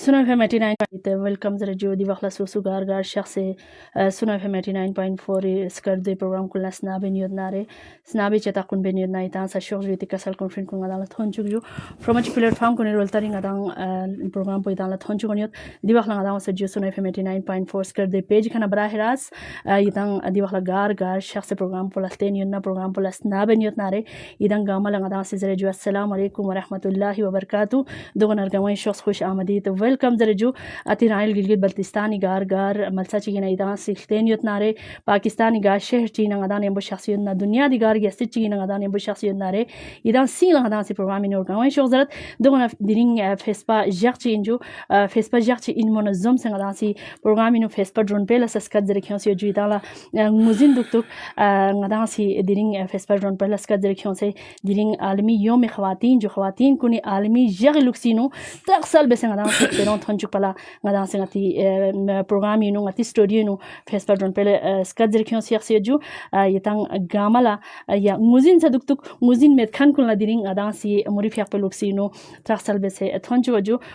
Suna FM 89 welcome zarajo di wakhla susu gar shakhs Suna FM 89.4 skard program kula snabe nyod nare snabe cheta kun ben nyod na ita sa shogri ti kasal conference kun ngala thon chugju from a platform kun rol tari ngadang program po ita la thon chugnyot di wakhla ngadang sa jo Suna FM 89.4 skard page khana bra heras itang di wakhla gar shakhs program po la ten yod na program po la snabe nyod nare idang gamal ngadang sa zarajo assalamu alaikum wa rahmatullahi wa barakatuh dogon argamay shakhs khush amadit welcome zarajo اتنايل Gilgit Baltistani غار ملسا چينا ايدان سيختين يوتناري پاکستاني غار شهر چينا غدان يمبو شخصيتنا دنيا دي غار يست چينا غدان يمبو شخصيتناري ايدان سين غدان سي programme نور گاوي شوزرت دوغنا ديرين فيسبا جاكچي انجو فيسبا جاكچي ان منظم سن غدان سي programme نو فيسبا درون پيلا سسكت زركيون سي جويدالا موزين دكتوك غدان سي ديرين فيسبا درون پيلا سكت زركيون سي ديرين عالمي يوم خواتين جو خواتين كوني عالمي جغ لوكسينو تقسل بس غدان سي ترون تنجو پلا ngada singati program inu ngati studio nu Facebook don pele skadzer kyon siyak ju yetang gamala ya muzin saduktuk muzin met khan kulna diring ngada si murifyak pe log sino traksal be se thonju ju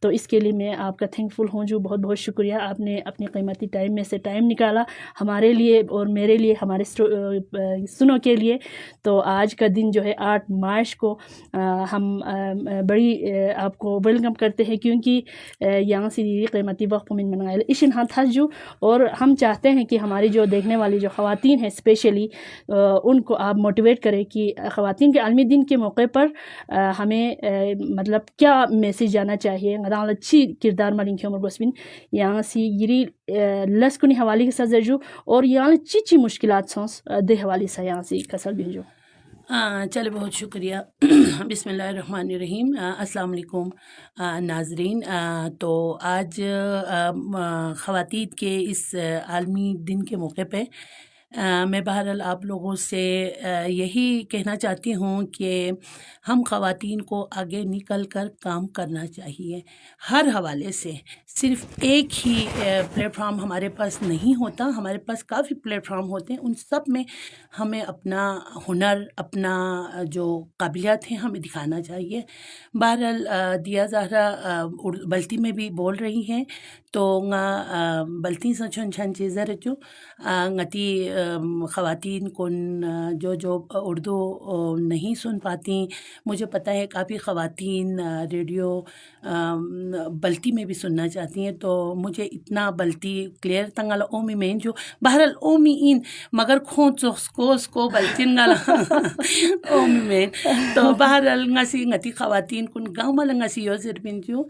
تو اس کے لیے میں آپ کا thankful ہوں جو بہت بہت شکریہ. آپ نے اپنی قیمتی ٹائم میں سے ٹائم نکالا ہمارے لیے اور میرے لیے, ہمارے سنوں کے لیے. تو آج کا دن جو ہے 8 مارچ کو ہم بڑی آپ کو ویلکم کرتے ہیں, کیونکہ یہاں سے قیمتی وقت من منائل اشن ہاں تھا جو, اور ہم چاہتے ہیں کہ ہماری جو دیکھنے والی جو خواتین ہیں اسپیشلی ان کو آپ موٹیویٹ کریں کہ خواتین کے عالمی دن کے موقع پر ہمیں مطلب کیا میسیج جانا چاہیے. غدال اچھی کردار مالین کی عمر گوسبین یہاں سے یری لس کنی حوالی کے ساتھ جو, اور یہاں چی مشکلات سونس دے حوالی سے یہاں سے کسل بھیجو. چلے بہت شکریہ. بسم اللہ الرحمن الرحیم. السلام علیکم ناظرین. تو آج خواتین کے اس عالمی دن کے موقع پہ میں بہرحال آپ لوگوں سے یہی کہنا چاہتی ہوں کہ ہم خواتین کو آگے نکل کر کام کرنا چاہیے ہر حوالے سے. صرف ایک ہی پلیٹ فارم ہمارے پاس نہیں ہوتا, ہمارے پاس کافی پلیٹ فارم ہوتے ہیں. ان سب میں ہمیں اپنا ہنر, اپنا جو قابلیت ہیں ہمیں دکھانا چاہیے. بہرحال دیا زہرا بلتی میں بھی بول رہی ہیں, تو بلتی سے چھن چھن چیزیں رچو ngتی خواتین کن جو اردو نہیں سن پاتی. مجھے پتہ ہے کافی خواتین ریڈیو بلتی میں بھی سننا چاہتی ہیں, تو مجھے اتنا بلتی کلیئر تنگال اومی میں جو بہرحال اومی ان مگر کھون چوس کو بلتین گالا اومی میں. تو بہرحال ngتی خواتین کن گاؤں مالا ngسی یو زربین جو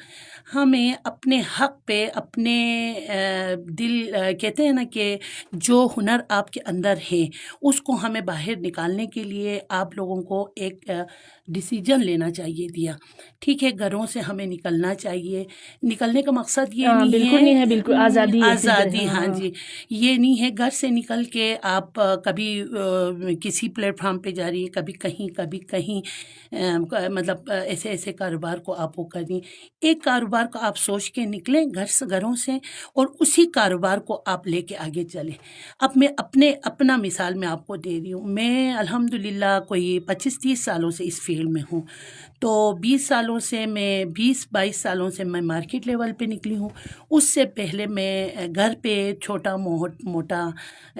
ہمیں اپنے حق پہ اپنے دل کہتے ہیں نا کہ جو ہنر آپ کے اندر ہے اس کو ہمیں باہر نکالنے کے لیے آپ لوگوں کو ایک ڈیسیجن لینا چاہیے. دیا ٹھیک ہے, گھروں سے ہمیں نکلنا چاہیے. نکلنے کا مقصد یہ نہیں ہے بالکل آزادی, آزادی, ہاں جی, یہ نہیں ہے گھر سے نکل کے آپ کبھی کسی پلیٹ فارم پہ جا رہی ہے, کبھی کہیں مطلب ایسے کاروبار کو آپ وہ کریں. ایک کاروبار کو آپ سوچ کے نکلیں گھروں سے, اور اسی کاروبار کو آپ لے کے آگے چلیں. اب میں اپنا مثال میں آپ کو دے رہی ہوں. میں الحمدللہ کوئی 25-30 سالوں سے اس فیلڈ میں ہوں. تو 20 سالوں سے میں 20-22 سالوں سے میں مارکیٹ لیول پہ نکلی ہوں. اس سے پہلے میں گھر پہ چھوٹا موٹا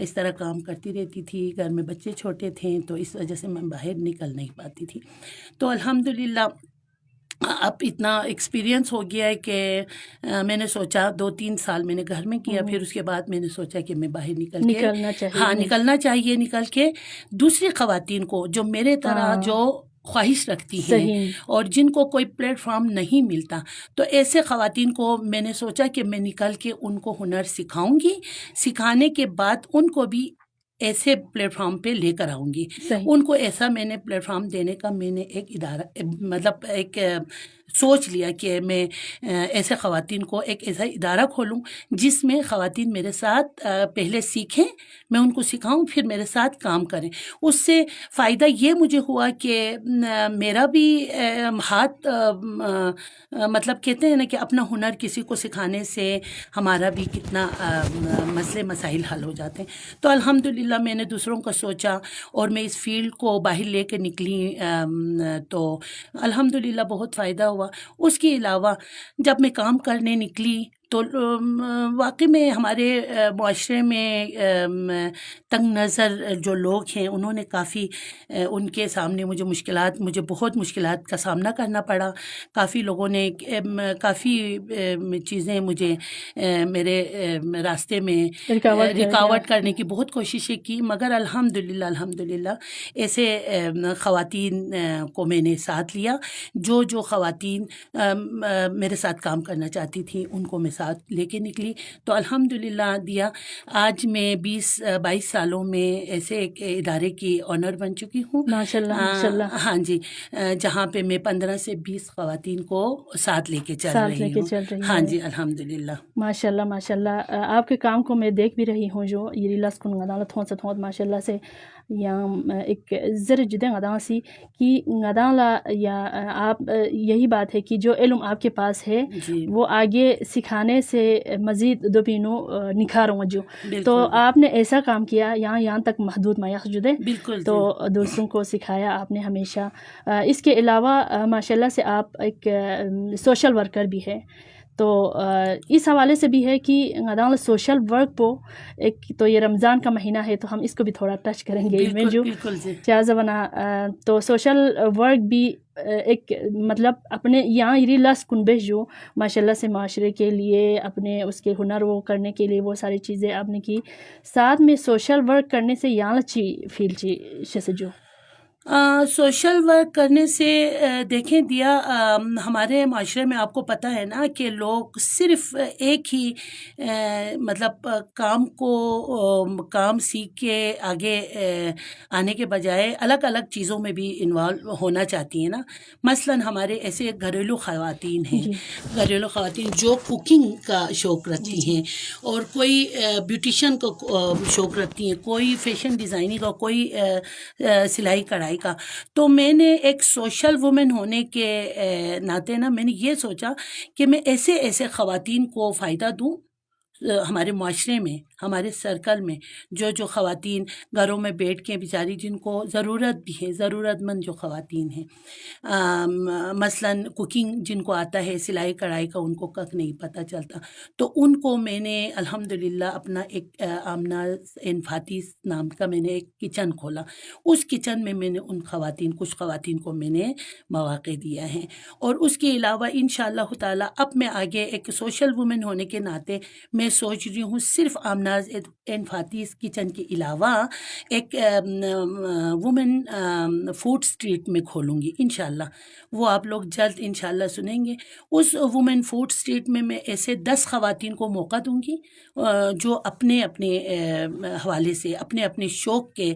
اس طرح کام کرتی رہتی تھی. گھر میں بچے چھوٹے تھے تو اس وجہ سے میں باہر نکل نہیں پاتی تھی. تو الحمدللہ اب اتنا ایکسپیرینس ہو گیا ہے کہ میں نے سوچا 2-3 سال میں نے گھر میں کیا, پھر اس کے بعد میں نے سوچا کہ میں باہر نکلنا چاہیے نکل کے دوسری خواتین کو جو میرے طرح جو خواہش رکھتی ہیں اور جن کو کوئی پلیٹ فارم نہیں ملتا, تو ایسے خواتین کو میں نے سوچا کہ میں نکل کے ان کو ہنر سکھاؤں گی. سکھانے کے بعد ان کو بھی ایسے پلیٹ فارم پہ لے کر آؤں گی. ان کو ایسا میں نے پلیٹ فارم دینے کا میں نے ایک ادارہ مطلب ایک سوچ لیا کہ میں ایسے خواتین کو ایک ایسا ادارہ کھولوں جس میں خواتین میرے ساتھ پہلے سیکھیں, میں ان کو سکھاؤں, پھر میرے ساتھ کام کریں. اس سے فائدہ یہ مجھے ہوا کہ میرا بھی ہاتھ مطلب کہتے ہیں نا کہ اپنا ہنر کسی کو سکھانے سے ہمارا بھی کتنا مسئلے مسائل حل ہو جاتے ہیں. تو الحمدللہ میں نے دوسروں کا سوچا اور میں اس فیلڈ کو باہر لے کے نکلی, تو الحمدللہ بہت فائدہ ہوا. اس کے علاوہ جب میں کام کرنے نکلی تو واقعی میں ہمارے معاشرے میں تنگ نظر جو لوگ ہیں انہوں نے کافی ان کے سامنے مجھے بہت مشکلات کا سامنا کرنا پڑا. کافی لوگوں نے کافی چیزیں مجھے میرے راستے میں رکاوٹ کرنے کی بہت کوششیں کی, مگر الحمدللہ ایسے خواتین کو میں نے ساتھ لیا. جو خواتین میرے ساتھ کام کرنا چاہتی تھیں ان کو میں ساتھ لے کے نکلی. تو الحمدللہ دیا آج میں 20-22 سالوں میں ایسے ایک ادارے کی آنر بن چکی ہوں. ماشاءاللہ. ہاں جی, جہاں پہ میں 15 سے 20 خواتین کو ساتھ لے کے چل رہی ہوں. ہاں جی الحمدللہ. ماشاءاللہ آپ کے کام کو میں دیکھ بھی رہی ہوں جو یہ لس کن عدالت ہوں ماشاءاللہ سے یا ایک زر جدیں غداں سی کہ غداں لا یا آپ یہی بات ہے کہ جو علم آپ کے پاس ہے جی وہ آگے سکھانے سے مزید دو پینو نکھاروں جو تو بالکل آپ نے ایسا کام کیا یہاں تک محدود میخ جدے بالکل تو جی دوسروں کو سکھایا آپ نے ہمیشہ. اس کے علاوہ ماشاءاللہ سے آپ ایک سوشل ورکر بھی ہے تو اس حوالے سے بھی ہے کہ غداں سوشل ورک پو ایک تو یہ رمضان کا مہینہ ہے تو ہم اس کو بھی تھوڑا ٹچ کریں گے میں بالکل جو بالکل جی کیا زبانہ تو سوشل ورک بھی ایک مطلب اپنے یہاں یری لس کنبش جو ماشاءاللہ سے معاشرے کے لیے اپنے اس کے ہنر وہ کرنے کے لیے وہ ساری چیزیں آپ نے کی ساتھ میں سوشل ورک کرنے سے یہاں اچھی فیل چی شے جو سوشل ورک کرنے سے دیکھیں دیا ہمارے معاشرے میں آپ کو پتہ ہے نا کہ لوگ صرف ایک ہی مطلب کام سیکھ کے آگے آنے کے بجائے الگ الگ چیزوں میں بھی انوالو ہونا چاہتی ہیں نا. مثلاً ہمارے ایسے گھریلو خواتین ہیں جی گھریلو خواتین جو کوکنگ کا شوق رکھتی ہیں اور کوئی بیوٹیشن کا شوق رکھتی ہیں کوئی فیشن ڈیزائننگ کا کوئی سلائی کڑھائی کا. تو میں نے ایک سوشل وومن ہونے کے ناطے نا میں نے یہ سوچا کہ میں ایسے خواتین کو فائدہ دوں ہمارے معاشرے میں ہمارے سرکل میں جو خواتین گھروں میں بیٹھ کے بیچاری جن کو ضرورت بھی ہے ضرورت مند جو خواتین ہیں مثلاً کوکنگ جن کو آتا ہے سلائی کڑھائی کا ان کو کک نہیں پتہ چلتا تو ان کو میں نے الحمدللہ اپنا ایک آمنہ این فاتح نام کا میں نے ایک کچن کھولا. اس کچن میں نے ان کچھ خواتین کو میں نے مواقع دیا ہے اور اس کے علاوہ انشاءاللہ تعالی اب میں آگے ایک سوشل وومن ہونے کے ناطے میں سوچ رہی ہوں صرف آمناز این فاتح کچن کے علاوہ ایک وومن فوڈ اسٹریٹ میں کھولوں گی انشاءاللہ. وہ آپ لوگ جلد انشاءاللہ سنیں گے. اس وومن فوڈ اسٹریٹ میں ایسے 10 خواتین کو موقع دوں گی جو اپنے حوالے سے اپنے شوق کے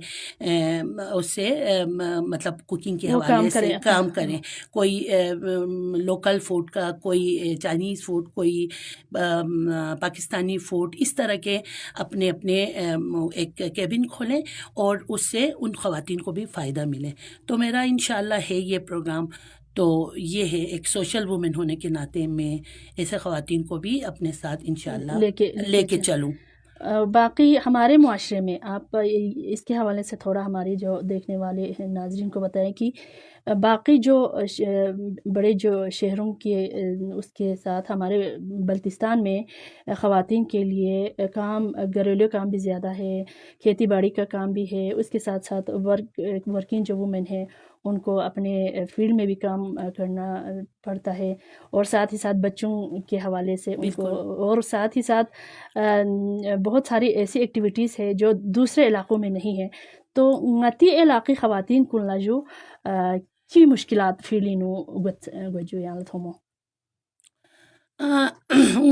اس سے مطلب کوکنگ کے حوالے سے کام کریں. کوئی لوکل فوڈ کا کوئی چائنیز فوڈ کوئی پاکستانی فوڈ اس طرح کے اپنے ایک کیبن کھولیں اور اس سے ان خواتین کو بھی فائدہ ملے. تو میرا انشاءاللہ ہے یہ پروگرام. تو یہ ہے ایک سوشل وومن ہونے کے ناطے میں ایسے خواتین کو بھی اپنے ساتھ انشاءاللہ لے کے چلوں. باقی ہمارے معاشرے میں آپ اس کے حوالے سے تھوڑا ہماری جو دیکھنے والے ناظرین کو بتائیں کہ باقی جو بڑے جو شہروں کے اس کے ساتھ ہمارے بلتستان میں خواتین کے لیے کام گھریلو کام بھی زیادہ ہے کھیتی باڑی کا کام بھی ہے اس کے ساتھ ساتھ ورکنگ جو وومن ہے ان کو اپنے فیلڈ میں بھی کام کرنا پڑتا ہے اور ساتھ ہی ساتھ بچوں کے حوالے سے ان کو اور ساتھ ہی ساتھ بہت ساری ایسی ایکٹیویٹیز ہے جو دوسرے علاقوں میں نہیں ہے. تو غتی علاقی خواتین کو جو کی مشکلات فیلینو گجو یا تھومو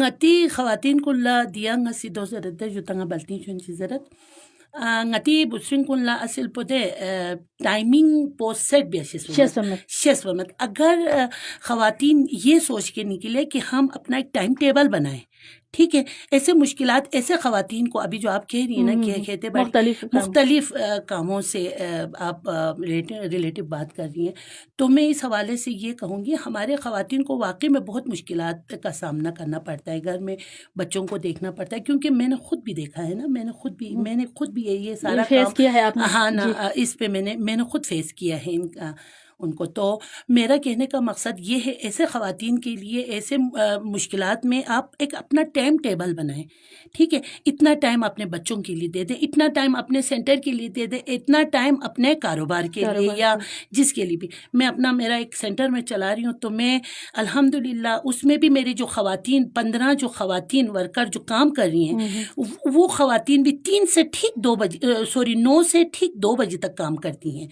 غتی خواتین کو لا دیا غسی دو زرد جو تنگا بلتی چون چی زرد غتی بسرین کو لا اصل پودے ٹائمنگ پو سیٹ بھی شیس ومت اگر خواتین یہ سوچ کے نکلے کہ ہم اپنا ایک ٹائم ٹیبل بنائیں ٹھیک ہے. ایسے مشکلات ایسے خواتین کو ابھی جو آپ کہہ رہی ہیں نا کہ کھیتے باڑی مختلف کاموں سے آپ ریلیٹو بات کر رہی ہیں تو میں اس حوالے سے یہ کہوں گی ہمارے خواتین کو واقعی میں بہت مشکلات کا سامنا کرنا پڑتا ہے. گھر میں بچوں کو دیکھنا پڑتا ہے کیونکہ میں نے خود بھی دیکھا ہے نا میں نے خود بھی یہ سارا فیس کیا ہے آپ نے. ہاں نا اس پہ میں نے خود فیس کیا ہے ان کو. تو میرا کہنے کا مقصد یہ ہے ایسے خواتین کے لیے ایسے مشکلات میں آپ ایک اپنا ٹائم ٹیبل بنائیں ٹھیک ہے. اتنا ٹائم اپنے بچوں کے لیے دے دیں اتنا ٹائم اپنے سینٹر کے لیے دے دیں اتنا ٹائم اپنے کاروبار کے لیے یا جس کے لیے بھی. میں میرا ایک سینٹر میں چلا رہی ہوں تو میں الحمدللہ اس میں بھی میری جو خواتین 15 جو خواتین ورکر جو کام کر رہی ہیں وہ خواتین بھی 9 سے ٹھیک 2 بجے تک کام کرتی ہیں.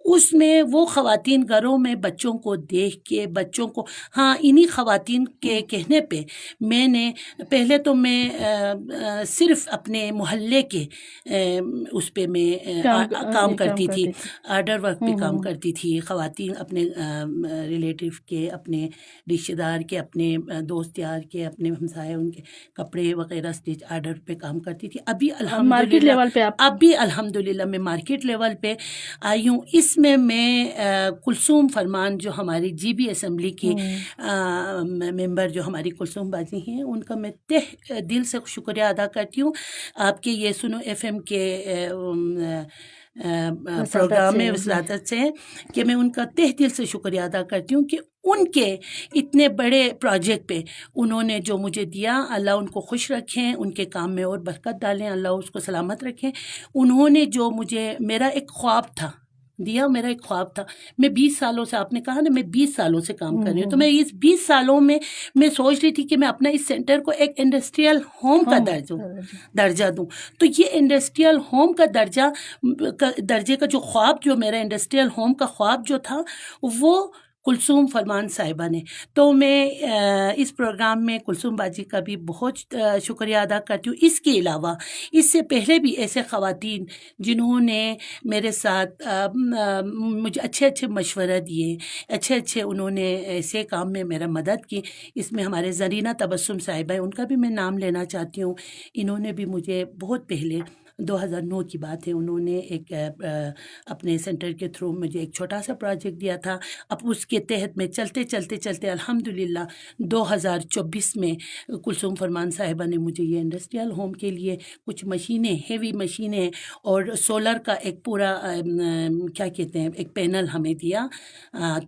اس میں وہ خواتین خواتین گھروں میں بچوں کو دیکھ کے بچوں کو ہاں انہی خواتین کے کہنے پہ میں نے پہلے تو میں صرف اپنے محلے کے اس پہ میں کام کرتی تھی، آرڈر ورک پہ کام کرتی تھی. خواتین اپنے ریلیٹیو کے، اپنے رشتے دار کے، اپنے دوست یار کے، اپنے ہمسائے ان کے کپڑے وغیرہ اسٹچ آرڈر پہ کام کرتی تھی. ابھی مارکیٹ لیول پہ ابھی الحمدللہ میں مارکیٹ لیول پہ آئی ہوں. اس میں کلثوم فرمان جو ہماری جی بی اسمبلی کی ممبر جو ہماری کلثوم باجی ہیں، ان کا میں تہ دل سے شکریہ ادا کرتی ہوں. آپ کے یہ سنو ایف ایم کے پروگرام میں وساطت سے کہ میں ان کا تہ دل سے شکریہ ادا کرتی ہوں کہ ان کے اتنے بڑے پروجیکٹ پہ انہوں نے جو مجھے دیا، اللہ ان کو خوش رکھیں، ان کے کام میں اور برکت ڈالیں، اللہ اس کو سلامت رکھیں. انہوں نے جو مجھے میرا ایک خواب تھا دیا، میرا ایک خواب تھا. میں 20 سالوں سے، آپ نے کہا نا میں 20 سالوں سے کام کر رہی ہوں، تو میں اس 20 سالوں میں سوچ رہی تھی کہ میں اپنا اس سینٹر کو ایک انڈسٹریل ہوم کا درجہ دوں. تو یہ انڈسٹریل ہوم کا درجے کا جو خواب، جو میرا انڈسٹریل ہوم کا خواب جو تھا، وہ کلثوم فرمان صاحبہ نے. تو میں اس پروگرام میں کلثوم باجی کا بھی بہت شکریہ ادا کرتی ہوں. اس کے علاوہ اس سے پہلے بھی ایسے خواتین جنہوں نے میرے ساتھ مجھے اچھے مشورہ دیے، اچھے انہوں نے ایسے کام میں میرا مدد کی. اس میں ہمارے زرینہ تبسم صاحبہ، ان کا بھی میں نام لینا چاہتی ہوں. انہوں نے بھی مجھے بہت پہلے 2009 کی بات ہے، انہوں نے ایک اپنے سینٹر کے تھرو مجھے ایک چھوٹا سا پروجیکٹ دیا تھا. اب اس کے تحت میں چلتے الحمدللہ 2024 میں کلثوم فرمان صاحبہ نے مجھے یہ انڈسٹریل ہوم کے لیے کچھ مشینیں، ہیوی مشینیں اور سولر کا ایک پورا کیا کہتے ہیں ایک پینل ہمیں دیا.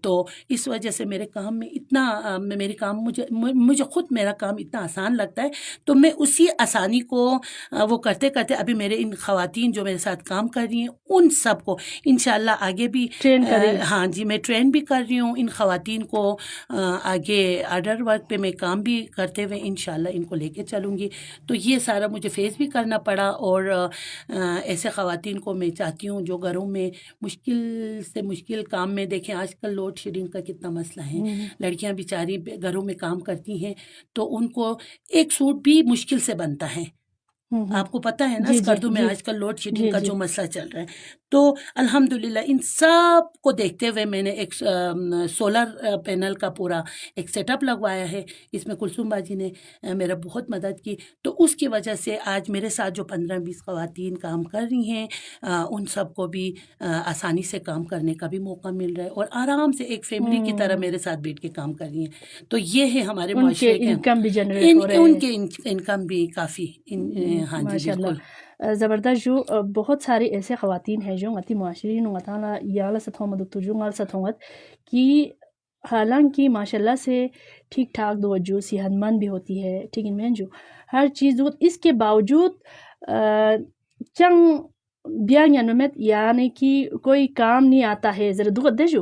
تو اس وجہ سے میرے کام میں اتنا مجھے خود میرا کام اتنا آسان لگتا ہے. تو میں اسی آسانی کو وہ کرتے ابھی میرے ان خواتین جو میرے ساتھ کام کر رہی ہیں ان سب کو انشاءاللہ آگے بھی ہاں جی میں ٹرین بھی کر رہی ہوں ان خواتین کو. آگے آرڈر ورک پہ میں کام بھی کرتے ہوئے انشاءاللہ ان کو لے کے چلوں گی. تو یہ سارا مجھے فیس بھی کرنا پڑا. اور ایسے خواتین کو میں چاہتی ہوں جو گھروں میں مشکل سے مشکل کام میں، دیکھیں آج کل لوڈ شیڈنگ کا کتنا مسئلہ ہے، لڑکیاں بیچاری گھروں میں کام کرتی ہیں تو ان کو ایک سوٹ بھی مشکل سے بنتا ہے. آپ کو پتہ ہے نا اسکردو میں آج کل لوڈ شیڈنگ کا جو مسئلہ چل رہا ہے. تو الحمدللہ ان سب کو دیکھتے ہوئے میں نے ایک سولر پینل کا پورا ایک سیٹ اپ لگوایا ہے. اس میں کلثوم باجی نے میرا بہت مدد کی. تو اس کی وجہ سے آج میرے ساتھ جو 15-20 خواتین کام کر رہی ہیں ان سب کو بھی آسانی سے کام کرنے کا بھی موقع مل رہا ہے اور آرام سے ایک فیملی کی طرح میرے ساتھ بیٹھ کے کام کر رہی ہیں. تو یہ ہے ہمارے معاشرے کے انکم بھی جنریٹ ہو رہے ہیں، ان کے انکم بھی کافی. ہاں جی بالکل زبردست. جو بہت ساری ایسے خواتین ہیں جو غتی معاشرین نغتانا یالا ستھومت دکتر جو غال ستھومت کی حالانکہ ماشاءاللہ سے ٹھیک ٹھاک توجہ صحت مند بھی ہوتی ہے، ٹھیک ہے جو ہر چیز دو، اس کے باوجود چنگ بیان نمت یعنی کہ کوئی کام نہیں آتا ہے ذرا دو دجو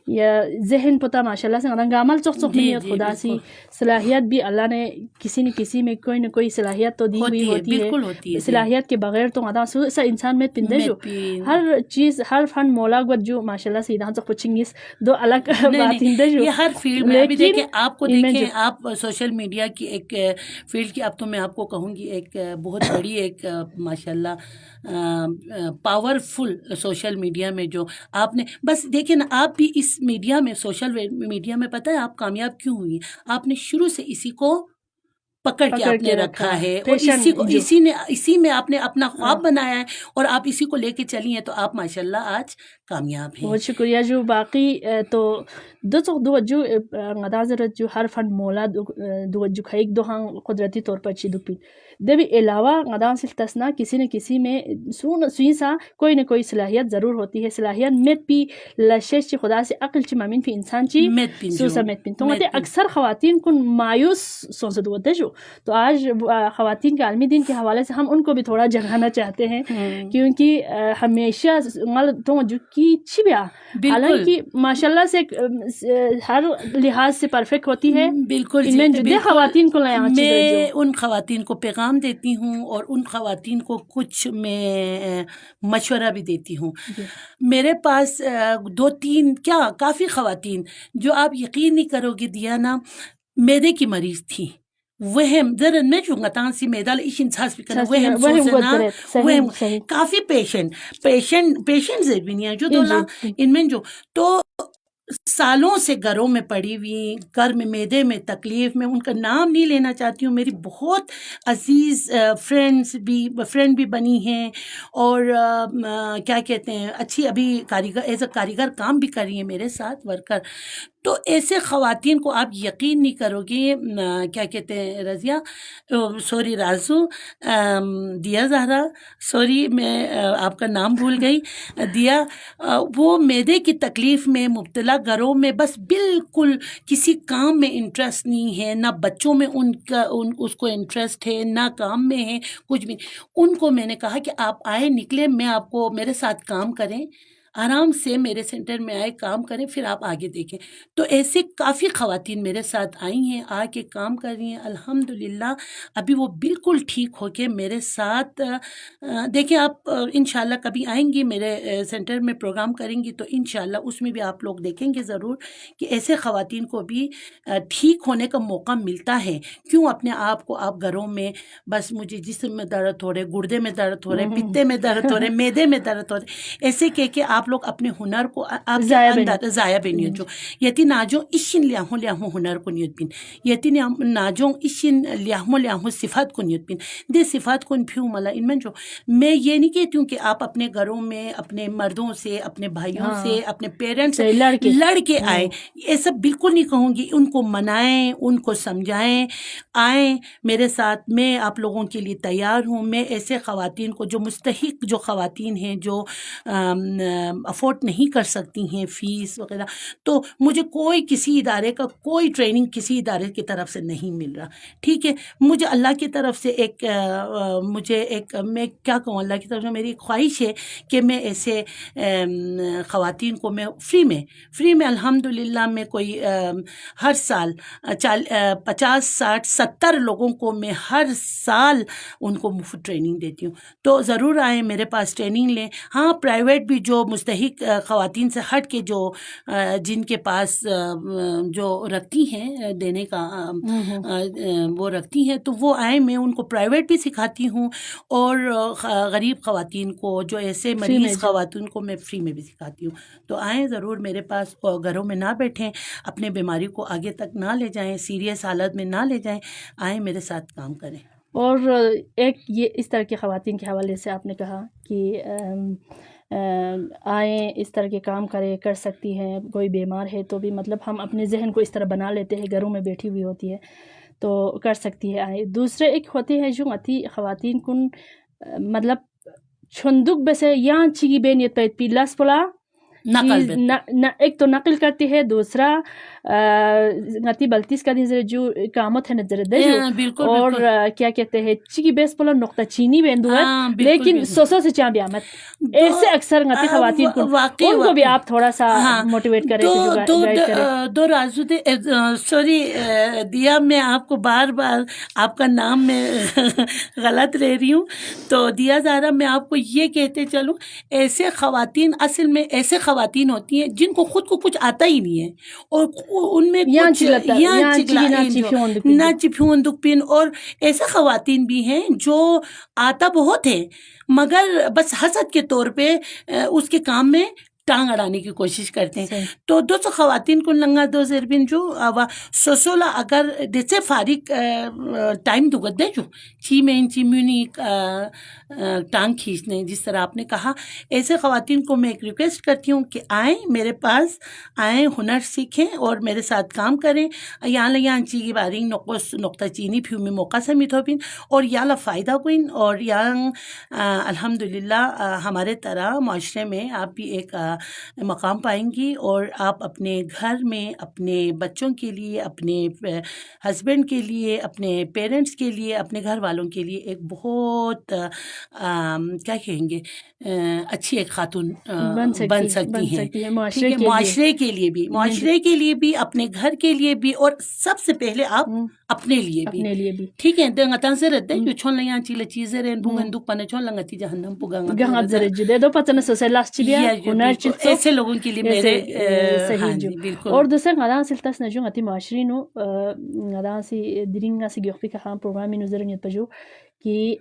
یا ذہن پتہ ماشاءاللہ سے غدن عمل چخ نیت خدا سی صلاحیت بھی اللہ نے کسی نہ کسی میں کوئی نہ کوئی صلاحیت تو دی ہوئی ہوتی ہے. صلاحیت کے بغیر تو غدا سا انسان میں پندے جو ہر چیز ہر فن مولا گوت جو ماشاءاللہ سے ادھان چخ پچنگیس دو الگ بات ہندے جو یہ ہر فیلڈ میں. ابھی دیکھیں آپ کو دیکھیں آپ سوشل میڈیا کی ایک فیلڈ کی، اب تو میں آپ کو کہوں گی ایک بہت بڑی ایک ماشاءاللہ پاورفل سوشل میڈیا میں جو آپ نے بس دیکھیں نا، آپ بھی اس میڈیا میں سوشل میڈیا میں پتہ ہے آپ کامیاب کیوں ہوئی؟ آپ نے شروع سے اسی کو پکڑ کے آپ نے رکھا ہے اور اسی میں آپ نے اپنا خواب بنایا ہے اور آپ اسی کو لے کے چلی ہیں تو آپ ماشاءاللہ آج کامیاب ہیں. بہت شکریہ. جو باقی تو دو جو غدازرت جو ہر فن مولا دو جو کھائیک دو ہاں قدرتی طور پر چی دپی دے بھی علاوہ غدا سلتسنا کسی نہ کسی میں سوئی سا کوئی نہ کوئی صلاحیت ضرور ہوتی ہے. صلاحیت مت پی لشش چی خدا سے عقل چی مامین پی انسان چی سوسا مت پین تو اکثر خواتین کن مایوس سون سے دو جو تو آج خواتین کے عالمی دن کے حوالے سے ہم ان کو بھی تھوڑا جگانا چاہتے ہیں کیونکہ ہمیشہ توجہ کی چھبیا حالانکہ ماشاءاللہ سے ہر لحاظ سے پرفیکٹ ہوتی ہے بالکل ان میں جدے خواتین کو میں ان خواتین کو پیغام دیتی ہوں اور ان خواتین کو کچھ میں مشورہ بھی دیتی ہوں. میرے پاس 2-3 کیا کافی خواتین جو آپ یقین نہیں کرو گے دیانا معدے کی مریض تھی وهم درن مجونگا تانسی میدال ایشین ساس بکنا وهم سوسنا وهم کافی پیشنٹ زیبینیاں جو دولا ان میں جو تو سالوں سے گھروں میں پڑی ہوئی گھر میں معدے میں تکلیف میں ان کا نام نہیں لینا چاہتی ہوں. میری بہت عزیز فرینڈ بھی بنی ہیں اور کیا کہتے ہیں اچھی ابھی کاریگر کام بھی کر رہی ہیں میرے ساتھ ورکر. تو ایسے خواتین کو آپ یقین نہیں کرو گے کیا کہتے ہیں رضیہ سوری رازو دیا زہرا سوری میں آپ کا نام بھول گئی دیا وہ معدے کی تکلیف میں مبتلا گھروں میں بس بالکل کسی کام میں انٹرسٹ نہیں ہے نہ بچوں میں اس کو انٹرسٹ ہے نہ کام میں ہے کچھ بھی. ان کو میں نے کہا کہ آپ آئے نکلے میں آپ کو میرے ساتھ کام کریں آرام سے میرے سینٹر میں آئے کام کریں پھر آپ آگے دیکھیں. تو ایسے کافی خواتین میرے ساتھ آئی ہیں آ کے کام کر رہی ہیں الحمدللہ. ابھی وہ بالکل ٹھیک ہو کے میرے ساتھ دیکھیں آپ انشاءاللہ کبھی آئیں گی میرے سینٹر میں پروگرام کریں گی تو انشاءاللہ اس میں بھی آپ لوگ دیکھیں گے ضرور کہ ایسے خواتین کو بھی ٹھیک ہونے کا موقع ملتا ہے. کیوں اپنے آپ کو آپ گھروں میں بس مجھے جسم میں درد ہو رہے گردے میں درد ہو رہے پتے میں درد ہو رہے معدے میں درد ہو رہے ایسے کہ آپ لوگ اپنے ہنر کو آپ ضائع بینیو جو یتی ناجو اشین لیاہو ہنر کو نیت بین یتی ناجو اشین لیاہو صفات کو نیت بین دے صفات کو پھیو ملا ان میں جو میں یہ نہیں کہتی ہوں کہ آپ اپنے گھروں میں اپنے مردوں سے اپنے بھائیوں سے اپنے پیرنٹس سے لڑ کے آئے ایسا بالکل نہیں کہوں گی. ان کو منائیں ان کو سمجھائیں آئیں میرے ساتھ میں آپ لوگوں کے لیے تیار ہوں. میں ایسے خواتین کو جو مستحق جو خواتین ہیں جو افورڈ نہیں کر سکتی ہیں فیس وغیرہ تو مجھے کوئی کسی ادارے کا کوئی ٹریننگ کسی ادارے کی طرف سے نہیں مل رہا. ٹھیک ہے مجھے اللہ کی طرف سے میں کیا کہوں اللہ کی طرف سے میری خواہش ہے کہ میں ایسے خواتین کو میں فری میں الحمدللہ میں کوئی ہر سال 50 60 70 لوگوں کو میں ہر سال ان کو مفت ٹریننگ دیتی ہوں. تو ضرور آئیں میرے پاس ٹریننگ لیں. ہاں پرائیویٹ بھی جو مستحق خواتین سے ہٹ کے جو جن کے پاس جو رکھتی ہیں دینے کا وہ رکھتی ہیں تو وہ آئیں میں ان کو پرائیویٹ بھی سکھاتی ہوں اور غریب خواتین کو جو ایسے مریض خواتین کو میں فری میں بھی سکھاتی ہوں. تو آئیں ضرور میرے پاس اور گھروں میں نہ بیٹھیں اپنے بیماری کو آگے تک نہ لے جائیں سیریس حالت میں نہ لے جائیں آئیں میرے ساتھ کام کریں. اور ایک یہ اس طرح کی خواتین کے حوالے سے آپ نے کہا کہ آئیں اس طرح کے کام کر سکتی ہیں کوئی بیمار ہے تو بھی مطلب ہم اپنے ذہن کو اس طرح بنا لیتے ہیں گھروں میں بیٹھی ہوئی ہوتی ہے تو کر سکتی ہے آئیں. دوسرے ایک ہوتے ہیں جو اتی خواتین کن مطلب چھندک بسے یا چیگی بینیت پیت پی لاس پلا ایک تو نقل کرتی ہے دوسرا غتی بلتیس کا دیزر جو کامت ہے نظر دجو اور کیا کہتے ہیں چیگی بیس پلا نقطہ چینی بیندو ہے لیکن سوسو سے چاہ بیامت ایسے اکثر غتی خواتین کو ان کو بھی آپ تھوڑا سا موٹیویٹ کریں دو رازو دے سوری دیا میں آپ کو بار بار آپ کا نام میں غلط لے رہی ہوں تو دیا زارا میں آپ کو یہ کہتے چلوں ایسے خواتین اصل میں ایسے خواتین ہوتی ہیں جن کو خود کو کچھ آتا ہی نہیں ہے اور ان میں نہ چپھیون دک پن اور ایسے خواتین بھی ہیں جو آتا بہت ہے مگر بس حسد کے طور پہ اس کے کام میں ٹانگ اڑانے کی کوشش کرتے ہیں. تو 200 خواتین کو لنگا 2 زربین جو سوسولا اگر جیسے فارغ ٹائم دگت دے جو چی میں چی میونی ٹانگ کھینچنے جس طرح آپ نے کہا ایسے خواتین کو میں ایک ریکویسٹ کرتی ہوں کہ آئیں میرے پاس آئیں ہنر سیکھیں اور میرے ساتھ کام کریں. یہاں چی باری نقطہ چینی پھیو میں موقع سے میتھوبین اور یالا فائدہ کوئن اور الحمدللہ ہمارے طرح معاشرے میں آپ بھی ایک مقام پائیں گی، اور آپ اپنے گھر میں اپنے بچوں کے لیے، اپنے ہسبینڈ کے لیے، اپنے پیرنٹس کے لیے، اپنے گھر والوں کے لیے ایک بہت کیا کہیں گے اچھی ایک خاتون بن سکتی ہیں. ٹھیک ہے، معاشرے کے لیے بھی، معاشرے کے لیے بھی، اپنے گھر کے لیے بھی، اور سب سے پہلے آپ اپنے لیے بھی. ٹھیک ہے، دنگتان سے رہتے ہیں چھون لیا چیل چیزیں رہن بھونگن دکھ پانے چھون لنگتی جہنم ایسے لوگوں کے لیے میرے ہاں جی بالکل. اور دوسرا غدا سلتاس نجو غتی معاشری نو غدا سی درینگا سی گیوخی کا خام پروگرام میں نظر نیت پجو کہ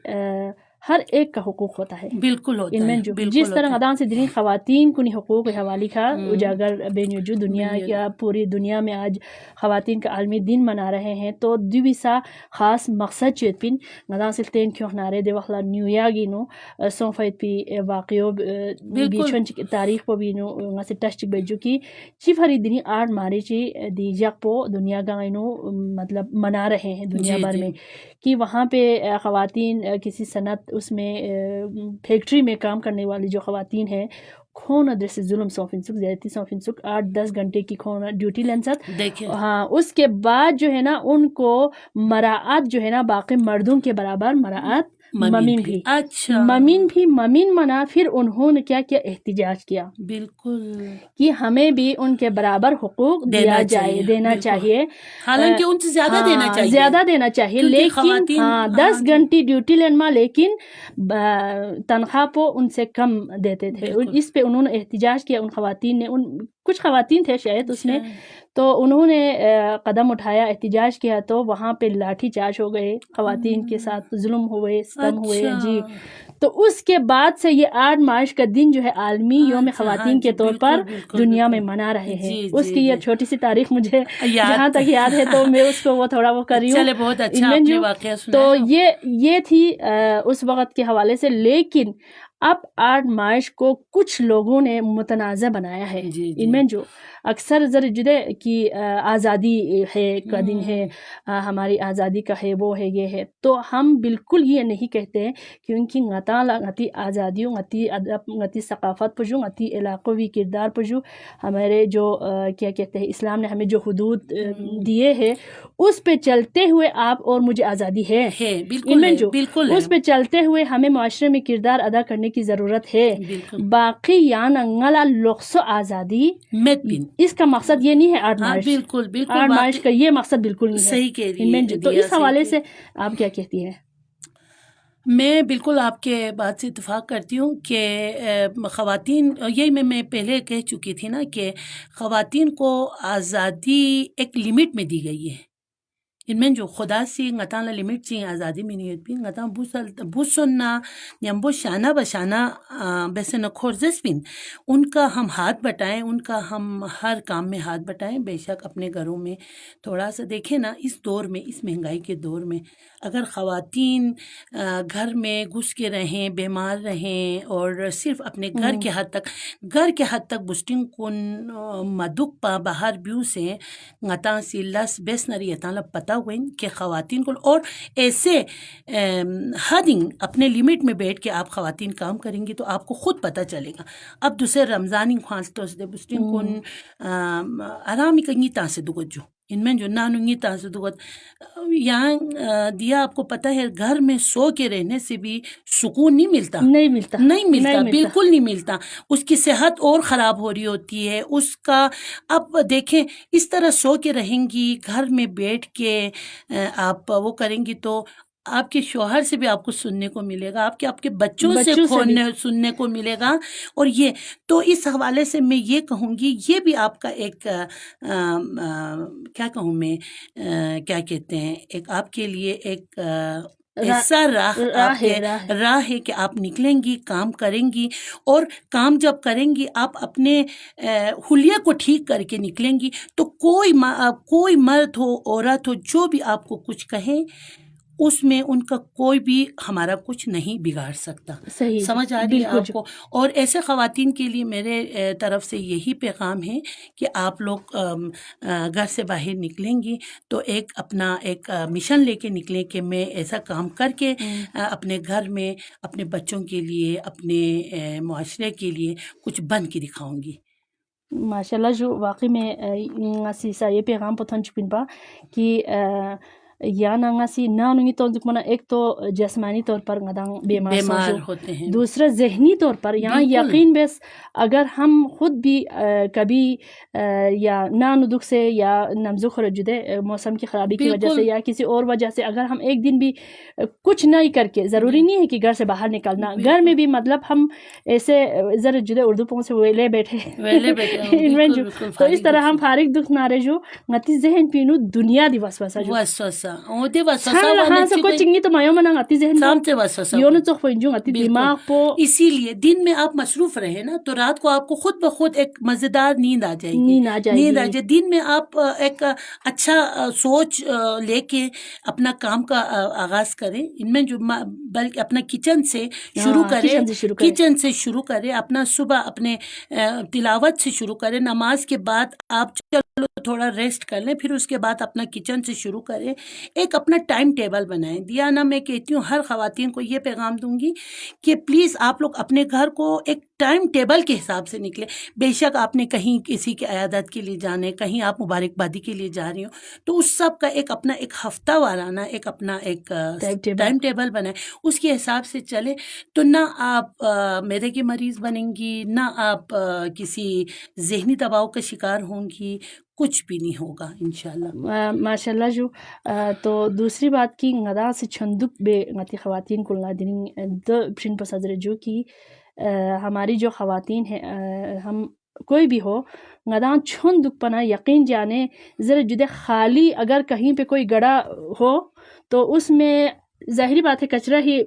ہر ایک کا حقوق ہوتا ہے. بالکل ہوتا ان میں ہے، جو بالکل جس طرح ہوتا ہے. غدان سے درین خواتین کو حقوق حوالی کا اجاگر بین جو دنیا یا پوری دنیا میں آج خواتین کا عالمی دن منا رہے ہیں، تو دیویسا خاص مقصد چیت پن غدان سلتین کیوں نارے دے وخلا نیویاگی نو سونفیت پی واقعو بیچون تاریخ پو بھی نو غسی ٹچ بیجو کی چیف ہری دنی آرٹ ماری چی دی جاک پو دنیا گا نو مطلب منا رہے ہیں دنیا بھر میں، کہ وہاں پہ خواتین کسی صنعت اس میں فیکٹری میں کام کرنے والی جو خواتین ہیں کھون ادھر سے ظلم سوفن سک زیادتی سوفن سک 8-10 گھنٹے کی کھون ڈیوٹی لینسات. ہاں اس کے بعد جو ہے نا ان کو مراعات جو ہے نا باقی مردوں کے برابر مراعات ممین بھی. اچھا ممین منا پھر انہوں نے کیا کیا احتجاج کیا بالکل کہ ہمیں بھی ان کے برابر حقوق دینا چاہیے. حالانکہ ان سے زیادہ دینا چاہیے لیکن 10 گھنٹے ڈیوٹی لین میں لیکن تنخواہ پو ان سے کم دیتے تھے. اس پہ انہوں نے احتجاج کیا. ان خواتین نے کچھ خواتین تھے شاید اس میں، تو انہوں نے قدم اٹھایا، احتجاج کیا، تو وہاں پہ لاٹھی چارج ہو گئے، خواتین کے ساتھ ظلم ہوئے، ستم ہوئے جی. تو اس کے بعد سے یہ 8 مارچ کا دن جو ہے عالمی یوم خواتین کے طور پر دنیا میں منا رہے ہیں. اس کی یہ چھوٹی سی تاریخ مجھے جہاں تک یاد ہے تو میں اس کو وہ تھوڑا وہ کر رہی ہوں. بہت اچھا. تو یہ تھی اس وقت کے حوالے سے. لیکن اب 8 مارچ کو کچھ لوگوں نے متنازع بنایا ہے. ان میں جو اکثر ذرا جدے کی آزادی ہے کا دن ہے، ہماری آزادی کا ہے، وہ ہے، یہ ہے، تو ہم بالکل یہ نہیں کہتے، کیونکہ غتی آزادیوں غتی ثقافت پجو غتی علاقوں بھی کردار پجو ہمارے جو کیا کہتے ہیں اسلام نے ہمیں جو حدود دیے ہیں اس پہ چلتے ہوئے آپ اور مجھے آزادی ہے. ان میں جو اس پہ چلتے ہوئے ہمیں معاشرے میں کردار ادا کرنے کی ضرورت ہے. باقی یا ننگلا لوکسو آزادی اس کا مقصد یہ نہیں ہے 8 مارچ. 8 مارچ کا یہ مقصد بالکل نہیں ہے. صحیح کہہ رہی ہیں. تو اس حوالے سے آپ کیا کہتی ہیں؟ میں بالکل آپ کے بات سے اتفاق کرتی ہوں کہ خواتین، یہی میں پہلے کہہ چکی تھی نا کہ خواتین کو آزادی ایک لمٹ میں دی گئی ہے. ان میں جو خدا سی غتان لمٹ چی آزادی میں نہیں ہوتی غتان بوس سننا نیمبو شانہ بشانہ بیسے نکھورزس بین ان کا ہم ہاتھ بٹائیں، ان کا ہم ہر کام میں ہاتھ بٹائیں. بے شک اپنے گھروں میں تھوڑا سا دیکھیں نا، اس دور میں، اس مہنگائی کے دور میں اگر خواتین گھر میں گھس کے رہیں، بیمار رہیں اور صرف اپنے گھر کے حد تک بسٹنگ کن مدک پا باہر بیو سے غتان سی لس بیس نری یتان پتہ ہوئیں کہ خواتین کو، اور ایسے حدنگ اپنے لیمٹ میں بیٹھ کے آپ خواتین کام کریں گی تو آپ کو خود پتہ چلے گا. اب دوسرے رمضانی خوانسٹوں سے بسٹنگ کن آرامی کنگی تاں سے دگت جو ان میں جو نانونگی تاں سے دگت یہاں دیا. آپ کو پتہ ہے گھر میں سو کے رہنے سے بھی سکون نہیں ملتا، بالکل نہیں ملتا. اس کی صحت اور خراب ہو رہی ہوتی ہے اس کا. اب دیکھیں اس طرح سو کے رہیں گی، گھر میں بیٹھ کے آپ وہ کریں گی تو آپ کے شوہر سے بھی آپ کو سننے کو ملے گا، آپ کے بچوں سے سننے کو ملے گا. اور یہ تو اس حوالے سے میں یہ کہوں گی، یہ بھی آپ کا ایک کیا کہوں میں، کیا کہتے ہیں، ایک آپ کے لیے ایک ایسا راہ ہے کہ آپ نکلیں گی، کام کریں گی. اور کام جب کریں گی آپ اپنے حلیہ کو ٹھیک کر کے نکلیں گی تو کوئی مرد ہو، عورت ہو، جو بھی آپ کو کچھ کہیں اس میں ان کا کوئی بھی ہمارا کچھ نہیں بگاڑ سکتا. صحیح سمجھ آ رہی ہے بالکل آپ کو؟ اور ایسے خواتین کے لیے میرے طرف سے یہی پیغام ہے کہ آپ لوگ گھر سے باہر نکلیں گی تو ایک اپنا ایک مشن لے کے نکلیں کہ میں ایسا کام کر کے اپنے گھر میں اپنے بچوں کے لیے اپنے معاشرے کے لیے کچھ بن کے دکھاؤں گی. ماشاء اللہ جو واقعی میں ngasi sa یہ پیغام پتھن چکن پا کہ یا نا ngasi نا نگی تو منا ایک تو جسمانی طور پر غدان بیمار ہوتے ہیں. دوسرا ذہنی طور پر یہاں بالکل. یقین بس اگر ہم خود بھی کبھی یا نا ندک سے یا نمزو خرجدے موسم کی خرابی کی وجہ سے یا کسی اور وجہ سے اگر ہم ایک دن بھی کچھ نہیں کر کے ضروری نہیں ہے کہ گھر سے باہر نکلنا گھر میں بھی مطلب ہم ایسے ذرا جدے اردو پوں سے ویلے بیٹھے تو اس طرح ہم فارغ دکھ نارے جو غتی ذہن پینو دنیا دی وسوسہ جو ہاں سے کو چنگی تو مایو منا غتی ذہن یونو تو فنجو غتی دماغ پو. اسی لیے دن میں آپ مصروف رہے نا تو رات کو آپ کو خود بخود ایک مزیدار نیند آ جائے گی. دن میں آپ ایک اچھا سوچ لے کے اپنا کام کا آغاز کریں. ان میں جو بلکہ اپنا کچن سے شروع کرے اپنا صبح اپنے تلاوت سے شروع کرے. نماز کے بعد آپ چلو تھوڑا ریسٹ کر لیں پھر اس کے بعد اپنا کچن سے شروع کریں. ایک اپنا ٹائم ٹیبل بنائیں. دیانا میں کہتی ہوں ہر خواتین کو یہ پیغام دوں گی کہ پلیز آپ لوگ اپنے گھر کو ایک ٹائم ٹیبل کے حساب سے نکلے. بے شک آپ نے کہیں کسی کی عیادت کے لیے جانے کہیں آپ مبارکبادی کے لیے جا رہی ہو تو اس سب کا ایک اپنا ایک ہفتہ وارانہ ایک اپنا ایک ٹائم ٹیبل بنائیں. اس کے حساب سے چلے تو نہ آپ معدے کی مریض بنیں گی نہ آپ کسی ذہنی دباؤ کا شکار ہوں گی. کچھ بھی نہیں ہوگا انشاءاللہ. ماشاء اللہ جو تو دوسری بات کی غدا سے چھندک بے غتی خواتین کو نادرین دو پرین پسادر جو کی ہماری جو خواتین ہیں ہم کوئی بھی ہو غدان چھندک پنا یقین جانے ذرا جدے خالی اگر کہیں پہ کوئی گڑا ہو تو اس میں ظاہری بات ہے کچرا ہی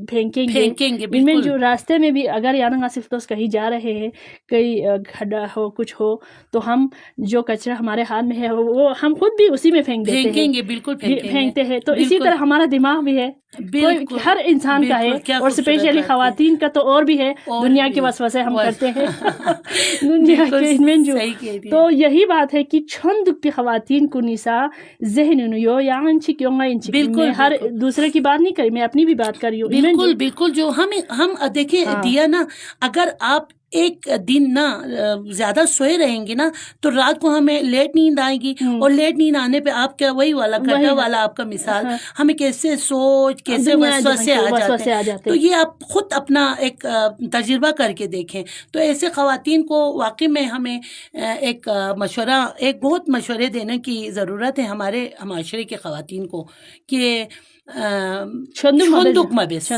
پھینکیں گے. ان میں جو راستے میں بھی اگر یانا صرف دوست کہیں جا رہے ہیں کئی کھڈا ہو کچھ ہو تو ہم جو کچرا ہمارے ہاتھ میں ہے وہ ہم خود بھی اسی میں پھینک دیتے ہیں. بالکل پھینکتے ہیں. تو اسی طرح ہمارا دماغ بھی ہے ہر انسان کا ہے اور اسپیشلی خواتین کا تو اور بھی ہے. دنیا کے وسوسے ہم کرتے ہیں دنیا کے ان میں جو تو یہی بات ہے کہ چھندک پہ خواتین کو نسا ذہن نو یا انچی کیوں گا انچی. میں ہر دوسرے کی بات نہیں کری میں اپنی بھی بات کر رہی ہوں. بالکل جو ہم دیکھیں دیا نا اگر آپ ایک دن نا زیادہ سوئے رہیں گے نا تو رات کو ہمیں لیٹ نیند آئے گی اور لیٹ نیند آنے پہ آپ کیا وہی والا گھٹا والا آپ کا مثال ہمیں کیسے سوچ کیسے وسوسے آ جاتے ہیں. تو یہ آپ خود اپنا ایک تجربہ کر کے دیکھیں. تو ایسے خواتین کو واقعی میں ہمیں ایک بہت مشورے دینے کی ضرورت ہے ہمارے معاشرے کے خواتین کو کہ چھندک مبس.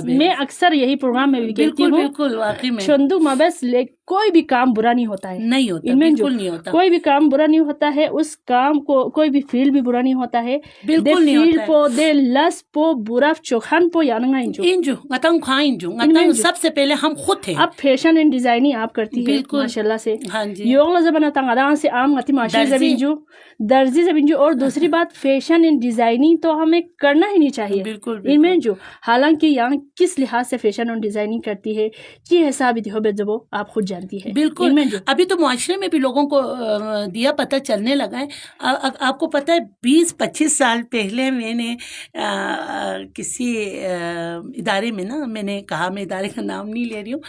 میں اکثر یہی پروگرام میں بھی کہتی ہوں بالکل واقعی میں چھندک مبس کوئی بھی کام برا نہیں ہوتا ہے. بالکل نہیں ہوتا. کوئی بھی کام برا نہیں ہوتا ہے. اس کام کو کوئی بھی فیل بھی برا نہیں ہوتا ہے. بالکل نہیں ہوتا ہے. پو دے لس پو برف چوکھن پو یانگا انجو غتنگ کھائیں سب سے پہلے ہم خود تھے. اب فیشن اینڈ ڈیزائننگ آپ کرتی ہے ماشاءاللہ سے. ہاں جی. یوغلا زبانہ تنگادان سے عام غتی معاشی زبین جو درزی زبین جو. اور دوسری بات فیشن اینڈ ڈیزائننگ تو ہمیں کرنا ہی نہیں چاہیے. ان میں جو حالانکہ یہاں کس لحاظ سے فیشن اینڈ ڈیزائننگ کرتی ہے یہ حساب ہی بے زبو آپ خود جانتی ہے. بالکل ابھی تو معاشرے میں بھی لوگوں کو دیا پتہ چلنے لگا ہے. آپ کو پتہ ہے 20-25 سال پہلے میں نے کسی ادارے میں نا میں نے کہا میں ادارے کا نام نہیں لے رہی ہوں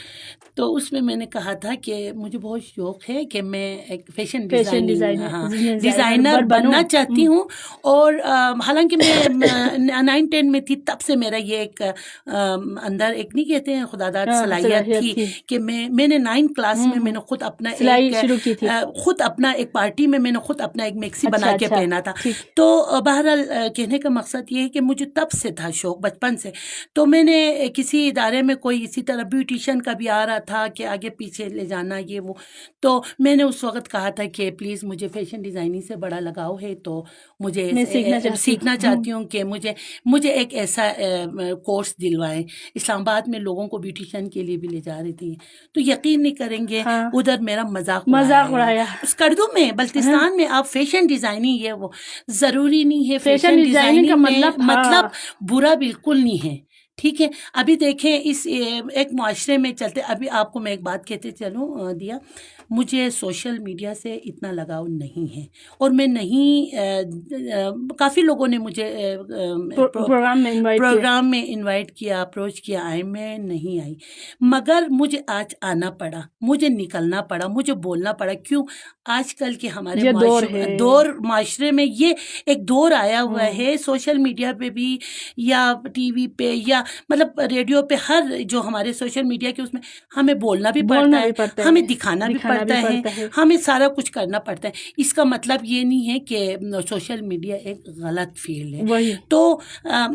تو اس میں نے کہا تھا کہ مجھے بہت شوق ہے کہ میں ایک فیشن ڈیزائنر بننا چاہتی ہوں. اور حالانکہ میں 9-10 میں تھی تب سے میرا یہ ایک اندر ایک نہیں کہتے ہیں خدا داد صلاحیت تھی کہ میں نے 9 کلاس میں نے خود اپنا خود اپنا ایک پارٹی میں نے خود اپنا ایک میکسی بنا کے پہنا تھا. تو بہرحال کہنے کا مقصد یہ ہے کہ مجھے تب سے تھا شوق بچپن سے. تو میں نے کسی ادارے میں کوئی اسی طرح بیوٹیشین کا بھی آ رہا تھا کہ آگے پیچھے لے جانا یہ وہ. تو میں نے اس وقت کہا تھا کہ پلیز مجھے فیشن ڈیزائننگ سے بڑا لگاؤ ہے تو مجھے سیکھنا چاہتی ہوں کہ مجھے ایک ایسا کورس دلوائیں. اسلام آباد میں لوگوں کو بیوٹیشین کے لیے بھی لے جا رہی تھی تو یقین نہیں کریں گے ہاں ادھر میرا مذاق مذاق اڑایا اسکردو میں بلتستان میں آپ فیشن ڈیزائننگ یہ وہ ضروری نہیں ہے فیشن ڈیزائننگ کا میں مطلب مطلب برا بالکل نہیں ہے ٹھیک ہے ابھی دیکھیں اس ایک معاشرے میں چلتے ابھی آپ کو میں ایک بات کہتے چلوں دیا مجھے سوشل میڈیا سے اتنا لگاؤ نہیں ہے اور میں نہیں کافی لوگوں نے مجھے پروگرام میں انوائٹ کیا اپروچ کیا آئے میں نہیں آئی مگر مجھے آج آنا پڑا مجھے نکلنا پڑا مجھے بولنا پڑا کیوں آج کل کے ہمارے معاشرے میں یہ ایک دور آیا ہوا ہے سوشل میڈیا پہ بھی یا ٹی وی پہ یا مطلب ریڈیو پہ ہر جو ہمارے سوشل میڈیا کے اس میں ہمیں بولنا بھی پڑتا ہے ہمیں دکھانا بھی پڑتا ہے ہمیں سارا کچھ کرنا پڑتا ہے اس کا مطلب یہ نہیں ہے کہ سوشل میڈیا ایک غلط فیلڈ ہے تو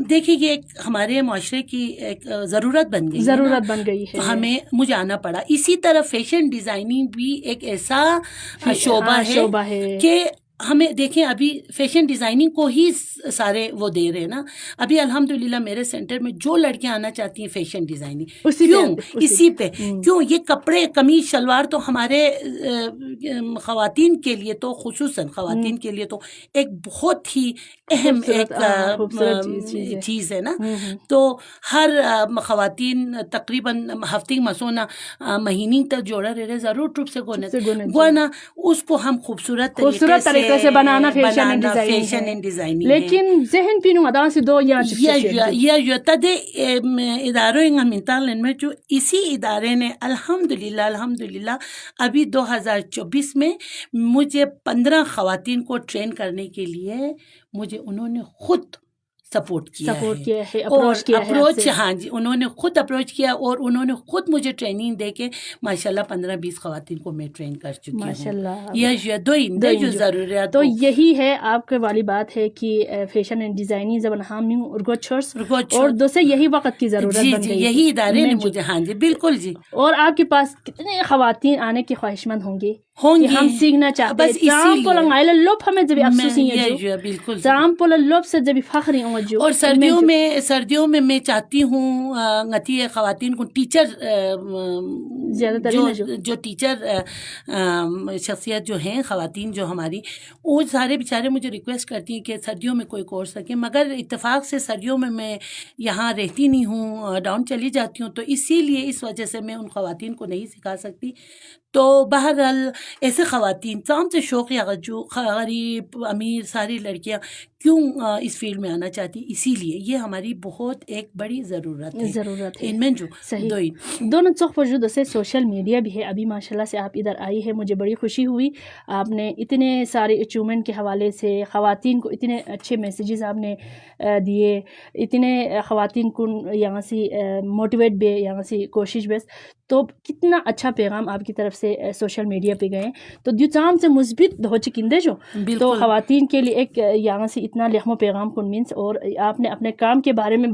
دیکھیے یہ ایک ہمارے معاشرے کی ایک ضرورت بن گئی ہے ہمیں مجھے آنا پڑا اسی طرح فیشن ڈیزائننگ بھی ایک ایسا شعبہ ہے کہ ہمیں دیکھیں ابھی فیشن ڈیزائننگ کو ہی سارے وہ دے رہے ہیں نا ابھی الحمدللہ میرے سینٹر میں جو لڑکیاں آنا چاہتی ہیں فیشن ڈیزائننگ اسی پہ کیوں یہ کپڑے قمیض شلوار تو ہمارے خواتین کے لیے تو خصوصاً خواتین کے لیے تو ایک بہت ہی اہم ایک چیز ہے نا تو ہر خواتین تقریباً ہفتے مسونا مہینی تک جوڑا رہے ضرور ٹروپ سے گونا اس کو ہم خوبصورت طریقے سے بنانا فیشن اینڈ ڈیزائننگ لیکن ذہن پینو ادا سے دو یا تد اداروں منتال میں جو اسی ادارے نے الحمدللہ ابھی 2024 میں مجھے 15 خواتین کو ٹرین کرنے کے لیے مجھے انہوں نے خود سپورٹ کیا ہے اپروچ ہاں جی انہوں نے خود اپروچ کیا اور انہوں نے خود مجھے ٹریننگ دے کے ماشاءاللہ 15-20 خواتین کو میں ٹرین کر چکی ہوں ماشاءاللہ یہ دو ضروریات تو یہی ہے آپ کے والی بات ہے کہ فیشن اینڈ ڈیزائننگ زبان ہم اور دوسرے یہی وقت کی ضرورت بن گئی یہی ادارے نے مجھے ہاں جی بالکل جی اور آپ کے پاس کتنے خواتین آنے کی خواہش مند ہوں گی کہ ہم سیکھنا چاہتے ہیں تام پولنگ آئل لوب ہمیں جب افسوسی ہے بالکل تام پولنگ لوب سے جب فخری ہوں اور سردیوں میں میں چاہتی ہوں غتی خواتین کو ٹیچر جو ٹیچر شخصیت جو ہیں خواتین جو ہماری وہ سارے بیچارے مجھے ریکویسٹ کرتی ہیں کہ سردیوں میں کوئی کورس رکھیں مگر اتفاق سے سردیوں میں یہاں رہتی نہیں ہوں ڈاؤن چلی جاتی ہوں تو اسی لیے اس وجہ سے میں ان خواتین کو نہیں سکھا سکتی تو بہرحال ایسے خواتین تمام سے شوق یا جو غریب امیر ساری لڑکیاں کیوں اس فیلڈ میں آنا چاہتی اسی لیے یہ ہماری بہت ایک بڑی ضرورت ہے ان میں جو دونوں چوک وجود سے سوشل میڈیا بھی ہے ابھی ماشاءاللہ سے آپ ادھر آئی ہے مجھے بڑی خوشی ہوئی آپ نے اتنے سارے اچیومنٹ کے حوالے سے خواتین کو اتنے اچھے میسیجز آپ نے دیے اتنے خواتین کو یہاں سے موٹیویٹ بھی یہاں سے کوشش بس تو کتنا اچھا پیغام آپ کی طرف سے سوشل میڈیا پہ گئے تو جو چام سے مثبت ہو چکندے جو تو خواتین کے لیے ایک یہاں سے اتنا لہم پیغام کن مینس اور آپ نے اپنے کام کے بارے میں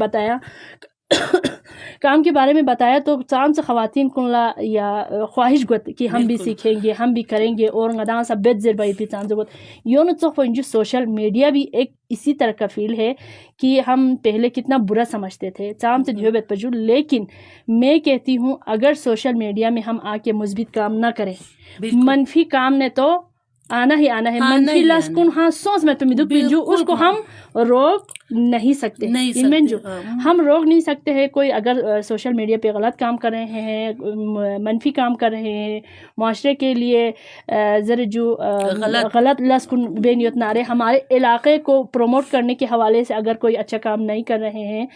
بتایا تو چام سے خواتین کن لا یا خواہش گت کہ ہم بھی سیکھیں گے ہم بھی کریں گے اور گدان سا بیت زر بائی چام سے گت یون جو سوشل میڈیا بھی ایک اسی طرح کا فیل ہے کہ ہم پہلے کتنا برا سمجھتے تھے چام سے جو بیت پجو لیکن میں کہتی ہوں اگر سوشل میڈیا میں ہم آ کے مثبت کام نہ کریں منفی کام نے تو آنا ہی آنا ہے منفی لسکن ہاں سوچ میں تمہیں جو اس کو ہم روک نہیں سکتے ان میں جو ہم روک نہیں سکتے ہیں کوئی اگر سوشل میڈیا پہ غلط کام کر رہے ہیں منفی کام کر رہے ہیں معاشرے کے لیے ذرا جو غلط لسکن بے نیت نعرے ہمارے علاقے کو پروموٹ کرنے کے حوالے سے اگر کوئی اچھا کام نہیں کر رہے ہیں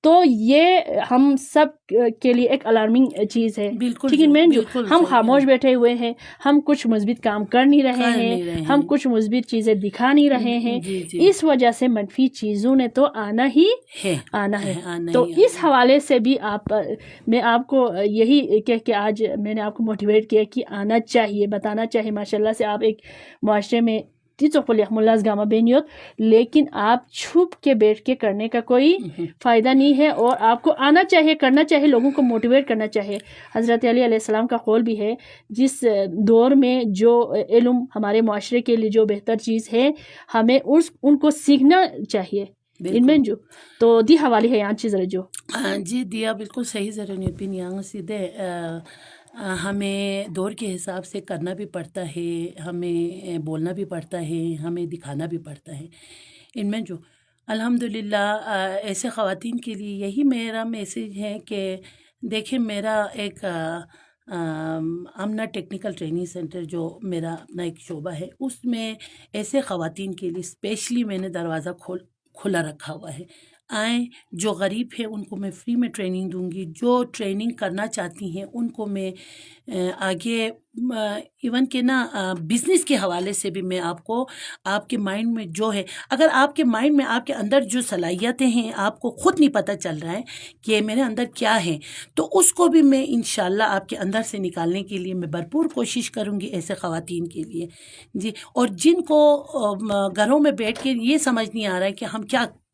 تو یہ ہم سب کے لیے ایک الارمنگ چیز ہے ٹھیک ہے جو ہم خاموش بیٹھے ہوئے ہیں ہم کچھ مثبت کام کر نہیں رہے ہیں ہم کچھ مثبت چیزیں دکھا نہیں رہے ہیں اس وجہ سے منفی چیزوں نے تو آنا ہی آنا ہے تو اس حوالے سے بھی میں آپ کو یہی کہہ کے آج میں نے آپ کو موٹیویٹ کیا کہ آنا چاہیے بتانا چاہیے ماشاءاللہ سے آپ ایک معاشرے میں گاما بینیوت لیکن آپ چھپ کے بیٹھ کے کرنے کا کوئی فائدہ نہیں ہے اور آپ کو آنا چاہیے کرنا چاہیے لوگوں کو موٹیویٹ کرنا چاہیے حضرت علی علیہ السلام کا قول بھی ہے جس دور میں جو علم ہمارے معاشرے کے لیے جو بہتر چیز ہے ہمیں ان کو سیکھنا چاہیے ان میں جو تو دی حوالی ہے یہاں چیز جو جی دیا بالکل صحیح ذرا نیپین یہاں سیدھے ہمیں دور کے حساب سے کرنا بھی پڑتا ہے، ہمیں بولنا بھی پڑتا ہے، ہمیں دکھانا بھی پڑتا ہے۔ ان میں جو الحمدللہ ایسے خواتین کے لیے یہی میرا میسیج ہے کہ دیکھیں، میرا ایک آمنہ ٹیکنیکل ٹریننگ سینٹر جو میرا اپنا ایک شعبہ ہے، اس میں ایسے خواتین کے لیے اسپیشلی میں نے دروازہ کھلا رکھا ہوا ہے۔ آئیں، جو غریب ہے ان کو میں فری میں ٹریننگ دوں گی، جو ٹریننگ کرنا چاہتی ہیں ان کو میں آگے ایون کہ نا بزنس کے حوالے سے بھی میں آپ کو، آپ کے مائنڈ میں جو ہے، اگر آپ کے مائنڈ میں آپ کے اندر جو صلاحیتیں ہیں آپ کو خود نہیں پتہ چل رہا ہے کہ میرے اندر کیا ہے، تو اس کو بھی میں انشاءاللہ آپ کے اندر سے نکالنے کے لیے میں بھرپور کوشش کروں گی ایسے خواتین کے لیے جی۔ اور جن کو گھروں میں بیٹھ کے یہ سمجھ نہیں آ رہا ہے کہ ہم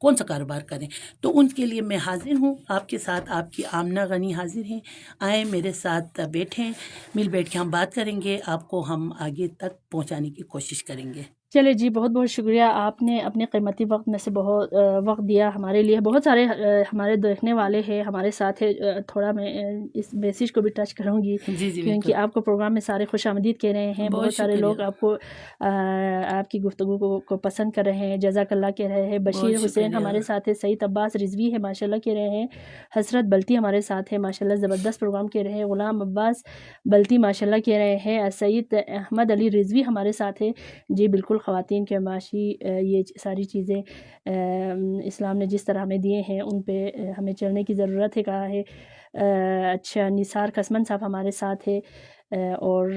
کون سا کاروبار کریں، تو ان کے لیے میں حاضر ہوں آپ کے ساتھ، آپ کی آمنہ غنی حاضر ہیں۔ آئیں، میرے ساتھ بیٹھیں، مل بیٹھ کے ہم بات کریں گے، آپ کو ہم آگے تک پہنچانے کی کوشش کریں گے۔ چلے جی، بہت بہت شکریہ، آپ نے اپنے قیمتی وقت میں سے بہت وقت دیا ہمارے لیے۔ بہت سارے ہمارے دیکھنے والے ہیں ہمارے ساتھ ہے، تھوڑا میں اس میسیج کو بھی ٹچ کروں گی جی جی کیونکہ بالکل، آپ کو پروگرام میں سارے خوش آمدید کہہ رہے ہیں، بہت سارے لوگ شکریہ، آپ کو آپ کی گفتگو کو پسند کر رہے ہیں، جزاک اللہ کہہ رہے ہیں۔ بشیر بہت حسین شکریہ، ہمارے ساتھ ہے، سعید عباس رضوی ہے ماشاءاللہ کہہ رہے ہیں، حسرت بلتی ہمارے ساتھ ہے ماشاءاللہ زبردست پروگرام کہہ رہے ہیں، غلام عباس بلتی ماشاءاللہ کہہ رہے ہیں، سعید احمد علی رضوی ہمارے ساتھ ہے۔ جی بالکل، خواتین کے معاشی یہ ساری چیزیں اسلام نے جس طرح ہمیں دیے ہیں ان پہ ہمیں چلنے کی ضرورت ہے، کہا ہے۔ اچھا، نثار قسمن صاحب ہمارے ساتھ ہے اور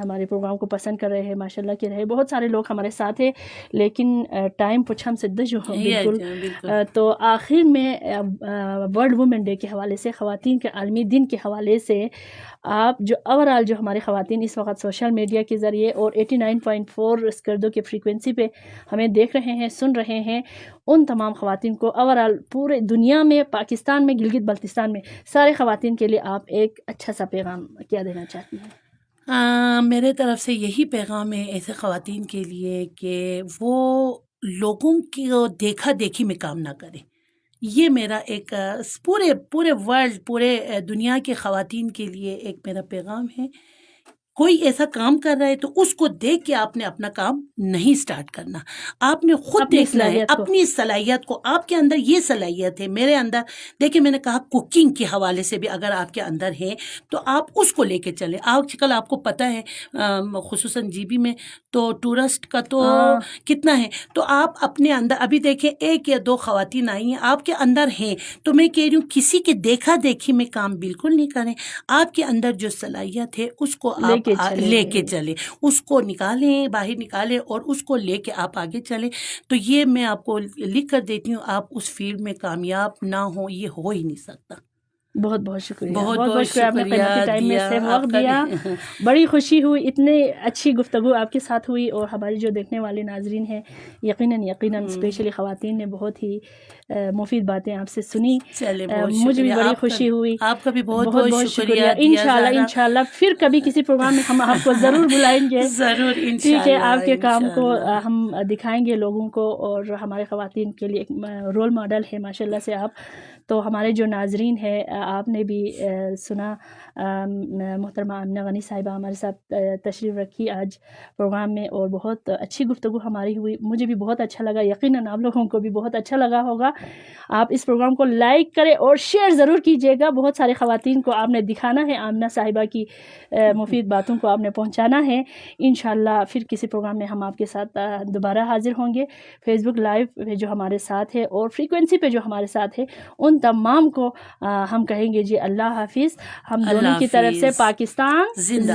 ہمارے پروگرام کو پسند کر رہے ہیں ماشاءاللہ کے رہے، بہت سارے لوگ ہمارے ساتھ ہیں، لیکن ٹائم پوچھ ہم سدھ جو بالکل۔ بالکل، تو آخر میں ورلڈ وومن ڈے کے حوالے سے، خواتین کے عالمی دن کے حوالے سے، آپ جو اوورال جو ہماری خواتین اس وقت سوشل میڈیا کے ذریعے اور 89.4 اسکردو کے فریکوینسی پہ ہمیں دیکھ رہے ہیں، سن رہے ہیں، ان تمام خواتین کو اوورال پورے دنیا میں، پاکستان میں، گلگت بلتستان میں سارے خواتین کے لیے آپ ایک اچھا سا پیغام کیا دینا چاہتی ہیں؟ میرے طرف سے یہی پیغام ہے ایسے خواتین کے لیے کہ وہ لوگوں کی دیکھا دیکھی میں کام نہ کریں۔ یہ میرا ایک پورے ورلڈ، پورے دنیا کے خواتین کے لیے ایک میرا پیغام ہے۔ کوئی ایسا کام کر رہا ہے تو اس کو دیکھ کے آپ نے اپنا کام نہیں سٹارٹ کرنا، آپ نے خود اپنی دیکھنا ہے صلاحیت کو۔ اپنی صلاحیت کو۔ آپ کے اندر یہ صلاحیت ہے، میرے اندر دیکھیں، میں نے کہا کوکنگ کے حوالے سے بھی اگر آپ کے اندر ہے تو آپ اس کو لے کے چلیں۔ آج کل آپ کو پتہ ہے خصوصاً جی بی میں تو ٹورسٹ کا تو کتنا ہے، تو آپ اپنے اندر ابھی دیکھیں 1 یا 2 خواتین آئی ہیں آپ کے اندر ہیں، تو میں کہہ رہی ہوں کسی کے دیکھا دیکھی میں کام بالکل نہیں کریں۔ آپ کے اندر جو صلاحیت ہے اس کو آپ لے کے چلیں، اس کو نکالیں، باہر نکالیں اور اس کو لے کے آپ آگے چلیں۔ تو یہ میں آپ کو لکھ کر دیتی ہوں، آپ اس فیلڈ میں کامیاب نہ ہوں، یہ ہو ہی نہیں سکتا۔ بہت بہت شکریہ، بہت بہت بہت شکریہ، آپ نے قیمتی ٹائم میں دیا سے آپ وقت کا دیا، بھی۔ بڑی خوشی ہوئی، اتنے اچھی گفتگو آپ کے ساتھ ہوئی، اور ہماری جو دیکھنے والے ناظرین ہیں یقیناً اسپیشلی خواتین نے بہت ہی مفید باتیں آپ سے سنی، چلے بہت مجھے بھی شکریہ، بڑی خوشی ہوئی، آپ کا بھی بہت بہت شکریہ۔ دیا زہرا، انشاءاللہ پھر کبھی کسی پروگرام میں ہم آپ کو ضرور بلائیں گے، ضرور ٹھیک ہے؟ آپ کے کام کو انشاءاللہ۔ ہم دکھائیں گے لوگوں کو، اور ہمارے خواتین کے لیے ایک رول ماڈل ہے ماشاءاللہ سے آپ۔ تو ہمارے جو ناظرین ہیں، آپ نے بھی سنا، محترمہ آمنہ غنی صاحبہ ہمارے ساتھ تشریف رکھی آج پروگرام میں، اور بہت اچھی گفتگو ہماری ہوئی، مجھے بھی بہت اچھا لگا، یقیناً آپ لوگوں کو بھی بہت اچھا لگا ہوگا۔ آپ اس پروگرام کو لائک کریں اور شیئر ضرور کیجیے گا، بہت سارے خواتین کو آپ نے دکھانا ہے، آمنہ صاحبہ کی مفید باتوں کو آپ نے پہنچانا ہے۔ انشاءاللہ پھر کسی پروگرام میں ہم آپ کے ساتھ دوبارہ حاضر ہوں گے۔ فیس بک لائیو پہ جو ہمارے ساتھ ہے اور فریکوینسی پہ جو ہمارے ساتھ ہے، ان تمام کو ہم کہیں گے جی اللہ حافظ، ہم دونوں کی طرف سے پاکستان زندہ